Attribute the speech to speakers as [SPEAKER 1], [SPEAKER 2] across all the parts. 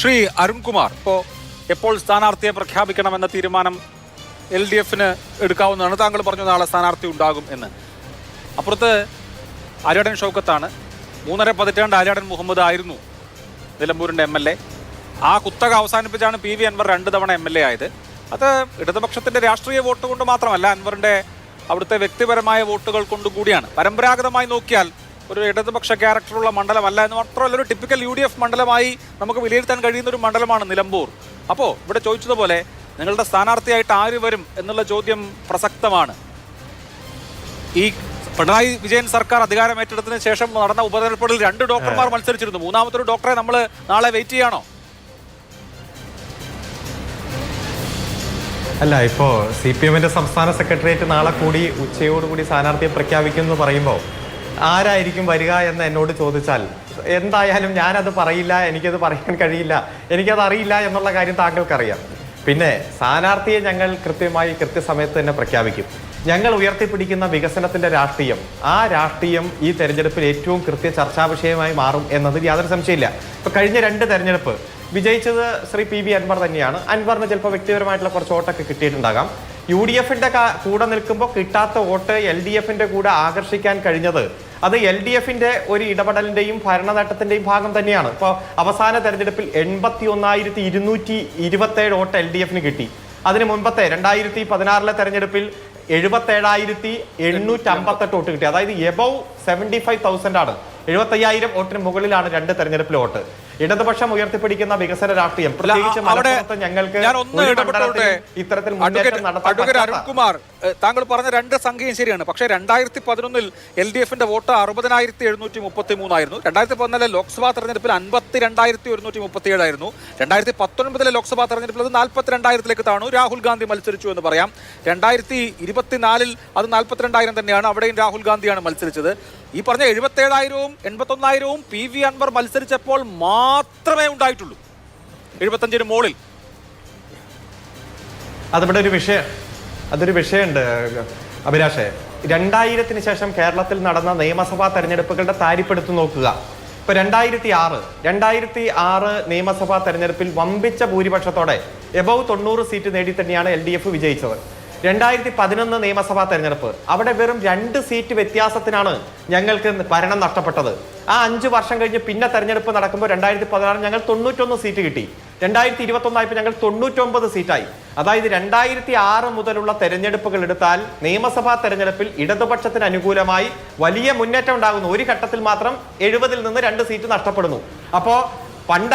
[SPEAKER 1] ശ്രീ അരുൺകുമാർ, എപ്പോൾ സ്ഥാനാർത്ഥിയെ പ്രഖ്യാപിക്കണമെന്ന തീരുമാനം LDF-ന് എടുക്കാവുന്നതാണ്. താങ്കൾ പറഞ്ഞു നാളെ സ്ഥാനാർത്ഥി ഉണ്ടാകും എന്ന്. അപ്പുറത്ത് ആര്യാടൻ ഷൗക്കത്താണ്. 3.5 പതിറ്റാണ്ട് ആര്യാടൻ മുഹമ്മദ് ആയിരുന്നു നിലമ്പൂരിൻ്റെ MLA. ആ കുത്തക അവസാനിപ്പിച്ചാണ് PV അൻവർ 2 തവണ MLA ആയത്. അത് ഇടതുപക്ഷത്തിൻ്റെ രാഷ്ട്രീയ വോട്ട് കൊണ്ട് മാത്രമല്ല, അൻവറിൻ്റെ അവിടുത്തെ വ്യക്തിപരമായ വോട്ടുകൾ കൊണ്ടുകൂടിയാണ്. പരമ്പരാഗതമായി നോക്കിയാൽ ഒരു ഇടതുപക്ഷ ക്യാരക്ടറുള്ള മണ്ഡലമല്ല എന്ന് മാത്രമല്ല, ഒരു ടിപ്പിക്കൽ UDF മണ്ഡലമായി നമുക്ക് വിലയിരുത്താൻ കഴിയുന്ന ഒരു മണ്ഡലമാണ് നിലമ്പൂർ. അപ്പോൾ ഇവിടെ ചോദിച്ചതുപോലെ നിങ്ങളുടെ സ്ഥാനാർത്ഥിയായിട്ട് ആര് വരും എന്നുള്ള ചോദ്യം പ്രസക്തമാണ്. ഈ പിണറായി വിജയൻ സർക്കാർ അധികാരം ഏറ്റെടുത്തതിന് ശേഷം നടന്ന ഉപതെരഞ്ഞെടുപ്പിൽ 2 ഡോക്ടർമാർ മത്സരിച്ചിരുന്നു. മൂന്നാമതൊരു ഡോക്ടറെ നമ്മൾ നാളെ വെയിറ്റ് ചെയ്യാണോ?
[SPEAKER 2] അല്ല, ഇപ്പോൾ CPM-ന്റെ സംസ്ഥാന സെക്രട്ടേറിയറ്റ് നാളെ കൂടി ഉച്ചയോടുകൂടി സ്ഥാനാർത്ഥിയെ പ്രഖ്യാപിക്കുമെന്ന് പറയുമ്പോൾ ആരായിരിക്കും വരിക എന്ന് എന്നോട് ചോദിച്ചാൽ എന്തായാലും ഞാനത് പറയില്ല, എനിക്കത് പറയാൻ കഴിയില്ല, എനിക്കത് അറിയില്ല എന്നുള്ള കാര്യം താങ്കൾക്കറിയാം. പിന്നെ സ്ഥാനാർത്ഥിയെ ഞങ്ങൾ കൃത്യസമയത്ത് തന്നെ പ്രഖ്യാപിക്കും. ഞങ്ങൾ ഉയർത്തിപ്പിടിക്കുന്ന വികസനത്തിന്റെ രാഷ്ട്രീയം, ആ രാഷ്ട്രീയം ഈ തെരഞ്ഞെടുപ്പിൽ ഏറ്റവും ചർച്ചാ വിഷയമായി മാറും എന്നതിൽ യാതൊരു സംശയമില്ല. ഇപ്പൊ കഴിഞ്ഞ 2 തെരഞ്ഞെടുപ്പ് വിജയിച്ചത് ശ്രീ PV അൻവർ തന്നെയാണ്. അൻവറിന് ചിലപ്പോൾ വ്യക്തിപരമായിട്ടുള്ള കുറച്ച് വോട്ടൊക്കെ കിട്ടിയിട്ടുണ്ടാകാം. UDF-ന്റെ കൂടെ നിൽക്കുമ്പോൾ കിട്ടാത്ത വോട്ട് LDF-ന്റെ കൂടെ ആകർഷിക്കാൻ കഴിഞ്ഞത് അത് LDF-ന്റെ ഒരു ഇടപെടലിന്റെയും ഭരണനേട്ടത്തിന്റെയും ഭാഗം തന്നെയാണ്. ഇപ്പോൾ അവസാന തെരഞ്ഞെടുപ്പിൽ 81,227 വോട്ട് LDF-ന് കിട്ടി. അതിന് മുൻപത്തെ 2016 തെരഞ്ഞെടുപ്പിൽ 77,858 വോട്ട് കിട്ടി. അതായത് എബവ് 75,000 ആണ്. 75,000 വോട്ടിന് മുകളിലാണ് 2 തെരഞ്ഞെടുപ്പിലെ വോട്ട്. ഇടതുപക്ഷം ഉയർത്തിപ്പിടിക്കുന്ന വികസന രാഷ്ട്രീയം പ്രത്യേകിച്ച് ഞങ്ങൾക്ക് ഇത്തരത്തിൽ
[SPEAKER 1] അരുൺകുമാർ, താങ്കൾ പറഞ്ഞ 2 സംഖ്യയും ശരിയാണ്. പക്ഷേ 2011 LDF-ന്റെ വോട്ട് 60,733 ആയിരുന്നു. 2014 ലോക്സഭാ തെരഞ്ഞെടുപ്പിൽ 52,137 ആയിരുന്നു. 2019 ലോക്സഭാ തെരഞ്ഞെടുപ്പിൽ അത് 42,000-ലേക്ക് താണു. രാഹുൽ ഗാന്ധി മത്സരിച്ചു എന്ന് പറയാം. 2024 അത് 42,000 തന്നെയാണ്. അവിടെയും രാഹുൽ ഗാന്ധിയാണ് മത്സരിച്ചത്. ഈ പറഞ്ഞ 77,000-ഉം 81,000-ഉം PV അൻവർ മത്സരിച്ചപ്പോൾ മാത്രമേ ഉണ്ടായിട്ടുള്ളൂ. 75-ന് മുകളിൽ.
[SPEAKER 2] അതൊരു വിഷയമുണ്ട് അഭിലാഷേ. 2000-ന് ശേഷം കേരളത്തിൽ നടന്ന നിയമസഭാ തെരഞ്ഞെടുപ്പുകളുടെ താരിപ്പെടുത്തു നോക്കുക. ഇപ്പൊ 2006 നിയമസഭാ തെരഞ്ഞെടുപ്പിൽ വമ്പിച്ച ഭൂരിപക്ഷത്തോടെ എബവ് 90 സീറ്റ് നേടി തന്നെയാണ് LDF വിജയിച്ചത്. 2011 നിയമസഭാ തെരഞ്ഞെടുപ്പ്, അവിടെ വെറും 2 സീറ്റ് വ്യത്യാസത്തിനാണ് ഞങ്ങൾക്ക് ഭരണം നഷ്ടപ്പെട്ടത്. ആ 5 വർഷം കഴിഞ്ഞ് പിന്നെ തെരഞ്ഞെടുപ്പ് നടക്കുമ്പോൾ 2016 ഞങ്ങൾ 91 സീറ്റ് കിട്ടി. 2021 ആയപ്പോൾ ഞങ്ങൾ 99 സീറ്റായി. അതായത് 2006 മുതലുള്ള തെരഞ്ഞെടുപ്പുകൾ എടുത്താൽ നിയമസഭാ തെരഞ്ഞെടുപ്പിൽ ഇടതുപക്ഷത്തിന് അനുകൂലമായി വലിയ മുന്നേറ്റം ഉണ്ടാകുന്നു. ഒരു ഘട്ടത്തിൽ മാത്രം 70-ൽ നിന്ന് 2 സീറ്റ് നഷ്ടപ്പെടുന്നു. അപ്പോ പണ്ട്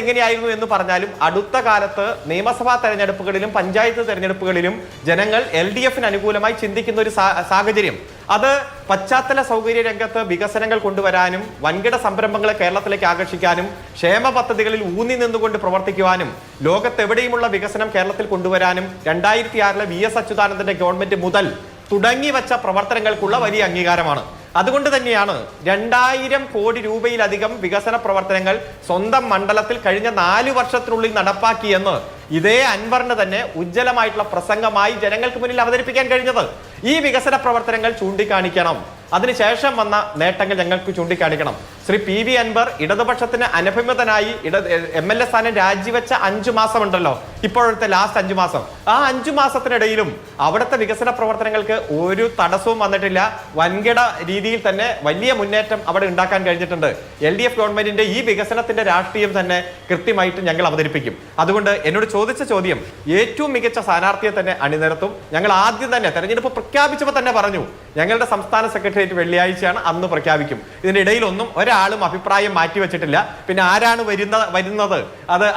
[SPEAKER 2] ഇങ്ങനെയായിരുന്നു എന്ന് പറഞ്ഞാലും അടുത്ത കാലത്ത് നിയമസഭാ തെരഞ്ഞെടുപ്പുകളിലും പഞ്ചായത്ത് തെരഞ്ഞെടുപ്പുകളിലും ജനങ്ങൾ LDF-ന് അനുകൂലമായി ചിന്തിക്കുന്ന ഒരു സാഹചര്യം, അത് പശ്ചാത്തല സൗകര്യ രംഗത്ത് വികസനങ്ങൾ കൊണ്ടുവരാനും വൻകിട സംരംഭങ്ങളെ കേരളത്തിലേക്ക് ആകർഷിക്കാനും ക്ഷേമ പദ്ധതികളിൽ ഊന്നി നിന്നുകൊണ്ട് പ്രവർത്തിക്കുവാനും ലോകത്തെവിടെയുമുള്ള വികസനം കേരളത്തിൽ കൊണ്ടുവരാനും 2006 VS അച്യുതാനന്ദന്റെ ഗവൺമെന്റ് മുതൽ തുടങ്ങിവെച്ച പ്രവർത്തനങ്ങൾക്കുള്ള വലിയ അംഗീകാരമാണ്. അതുകൊണ്ട് തന്നെയാണ് 2000 കോടി രൂപയിലധികം വികസന പ്രവർത്തനങ്ങൾ സ്വന്തം മണ്ഡലത്തിൽ കഴിഞ്ഞ 4 വർഷത്തിനുള്ളിൽ നടപ്പാക്കിയെന്ന് ഇതേ അൻവറിന് തന്നെ ഉജ്ജ്വലമായിട്ടുള്ള പ്രസംഗമായി ജനങ്ങൾക്ക് മുന്നിൽ അവതരിപ്പിക്കാൻ കഴിഞ്ഞത്. ഈ വികസന പ്രവർത്തനങ്ങൾ ചൂണ്ടിക്കാണിക്കണം. അതിനുശേഷം വന്ന നേട്ടങ്ങൾ ഞങ്ങൾക്ക് ചൂണ്ടിക്കാണിക്കണം. ശ്രീ PV അൻവർ ഇടതുപക്ഷത്തിന് അനഭിമതനായി MLA സ്ഥാനം രാജിവെച്ച 5 മാസം ഉണ്ടല്ലോ, ഇപ്പോഴത്തെ ലാസ്റ്റ് 5 മാസം, ആ 5 മാസത്തിനിടയിലും അവിടുത്തെ വികസന പ്രവർത്തനങ്ങൾക്ക് ഒരു തടസ്സവും വന്നിട്ടില്ല. വൻകിട രീതിയിൽ തന്നെ വലിയ മുന്നേറ്റം അവിടെ ഉണ്ടാക്കാൻ കഴിഞ്ഞിട്ടുണ്ട്. LDF ഗവൺമെന്റിന്റെ ഈ വികസനത്തിന്റെ രാഷ്ട്രീയം തന്നെ കൃത്യമായിട്ട് ഞങ്ങൾ അവതരിപ്പിക്കും. അതുകൊണ്ട് എന്നോട് ചോദിച്ച ചോദ്യം, ഏറ്റവും മികച്ച സ്ഥാനാർത്ഥിയെ തന്നെ അണിനിരത്തും. ഞങ്ങൾ ആദ്യം തന്നെ തെരഞ്ഞെടുപ്പ് പ്രഖ്യാപിച്ചപ്പോൾ തന്നെ പറഞ്ഞു, ഞങ്ങളുടെ സംസ്ഥാന സെക്രട്ടേറിയറ്റ് വെള്ളിയാഴ്ചയാണ്, അന്ന് പ്രഖ്യാപിക്കും. ഇതിന്റെ ഇടയിലൊന്നും ഒരാളും അഭിപ്രായം മാറ്റിവെച്ചിട്ടില്ല. പിന്നെ ആരാണ് വരുന്നത്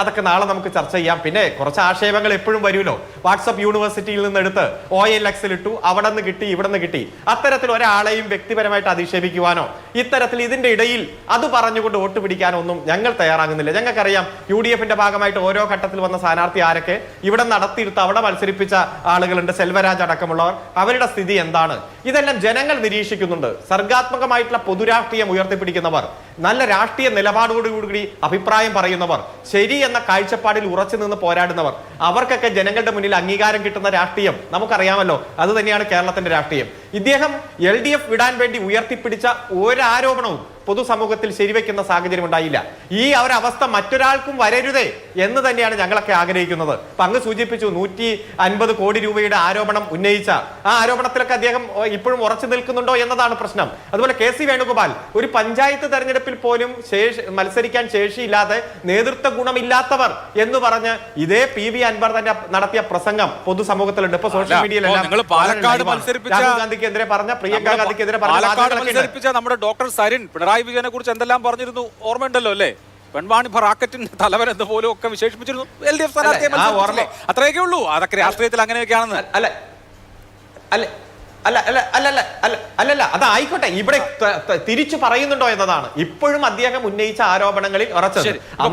[SPEAKER 2] അതൊക്കെ നാളെ നമുക്ക് ചർച്ച ചെയ്യാം. പിന്നെ കുറച്ച് ആക്ഷേപങ്ങൾ എപ്പോഴും വരുമല്ലോ. വാട്സപ്പ് യൂണിവേഴ്സിറ്റിയിൽ നിന്ന് എടുത്ത് OLX-ൽ ഇട്ടു, അവിടെ നിന്ന് കിട്ടി, ഇവിടെ നിന്ന് കിട്ടി. അത്തരത്തിൽ ഒരാളെയും വ്യക്തിപരമായിട്ട് അധിക്ഷേപിക്കുവാനോ ഇത്തരത്തിൽ ഇതിന്റെ ഇടയിൽ അത് പറഞ്ഞുകൊണ്ട് വോട്ട് പിടിക്കാനോ ഒന്നും ഞങ്ങൾ തയ്യാറാകുന്നില്ല. ഞങ്ങൾക്കറിയാം UDF-ന്റെ ഭാഗമായിട്ട് ഓരോ ഘട്ടത്തിൽ വന്ന സ്ഥാനാർത്ഥി ആരൊക്കെ ഇവിടെ നടത്തിയെടുത്ത് അവിടെ മത്സരിപ്പിച്ച ആളുകളുണ്ട്, സെൽവരാജ് അടക്കമുള്ളവർ, അവരുടെ സ്ഥിതി എന്താണ്, ഇതെല്ലാം ജനങ്ങൾ നിരീക്ഷിക്കുന്നുണ്ട്. സർഗാത്മകമായിട്ടുള്ള പൊതുരാഷ്ട്രീയം ഉയർത്തിപ്പിടിക്കുന്നവർ, നല്ല രാഷ്ട്രീയ നിലപാടോടുകൂടി അഭിപ്രായം പറയുന്നവർ, ശരി എന്ന കാഴ്ചപ്പാടിൽ ഉറച്ചു നിന്ന് പോരാടുന്നവർ, അവർക്കൊക്കെ ജനങ്ങളുടെ മുന്നിൽ അംഗീകാരം കിട്ടുന്ന രാഷ്ട്രീയം നമുക്കറിയാമല്ലോ. അത് തന്നെയാണ് കേരളത്തിന്റെ രാഷ്ട്രീയം. ഇദ്ദേഹം LDF വിടാൻ വേണ്ടി ഉയർത്തിപ്പിടിച്ച ഒരാരോപണവും പൊതുസമൂഹത്തിൽ ശരിവെക്കുന്ന സാഹചര്യം ഉണ്ടായില്ല. ഈ ഒരവസ്ഥ മറ്റൊരാൾക്കും വരരുതേ എന്ന് തന്നെയാണ് ഞങ്ങളൊക്കെ ആഗ്രഹിക്കുന്നത്. അപ്പൊ അങ്ങ് സൂചിപ്പിച്ചു 150 കോടി രൂപയുടെ ആരോപണം ഉന്നയിച്ച ആ ആരോപണത്തിലൊക്കെ അദ്ദേഹം ഇപ്പോഴും ഉറച്ചു നിൽക്കുന്നുണ്ടോ എന്നതാണ് പ്രശ്നം. അതുപോലെ KC വേണുഗോപാൽ ഒരു പഞ്ചായത്ത് തെരഞ്ഞെടുപ്പിൽ പോലും മത്സരിക്കാൻ ശേഷിയില്ലാതെ നേതൃത്വ ഗുണമില്ലാത്തവർ എന്ന് പറഞ്ഞ് ഇതേ PV അൻവർ തന്നെ നടത്തിയ പ്രസംഗം പൊതുസമൂഹത്തിലുണ്ട്. ഇപ്പൊ സോഷ്യൽ മീഡിയയിലെല്ലാം രാഹുൽ ഗാന്ധിക്കെതിരെ പറഞ്ഞ പ്രിയങ്ക ഗാന്ധിക്കെതിരെ
[SPEAKER 1] പറഞ്ഞ നമ്മുടെ ഡോക്ടർ സരിൻ പിണറായി വിജയനെ കുറിച്ച് എന്തെല്ലാം പറഞ്ഞിരുന്നു ഓർമ്മയുണ്ടല്ലോ അല്ലേ? പെൺവാണി റാക്കറ്റിന്റെ തലവൻ എന്ന് പോലും ഒക്കെ വിശേഷിപ്പിച്ചിരുന്നു. LDF സ്ഥാനാർത്ഥിയെ അത്രയൊക്കെ ഉള്ളൂ. അതൊക്കെ രാഷ്ട്രീയത്തിൽ അങ്ങനെയൊക്കെയാണെന്ന്
[SPEAKER 2] അല്ല അല്ല അല്ല അല്ല അല്ല അല്ല അല്ല അല്ലല്ല അതായിക്കോട്ടെ. ഇവിടെ തിരിച്ചു പറയുന്നുണ്ടോ എന്നതാണ് ഇപ്പോഴും അദ്ദേഹം ഉന്നയിച്ച ആരോപണങ്ങളിൽ ഉറച്ചത്.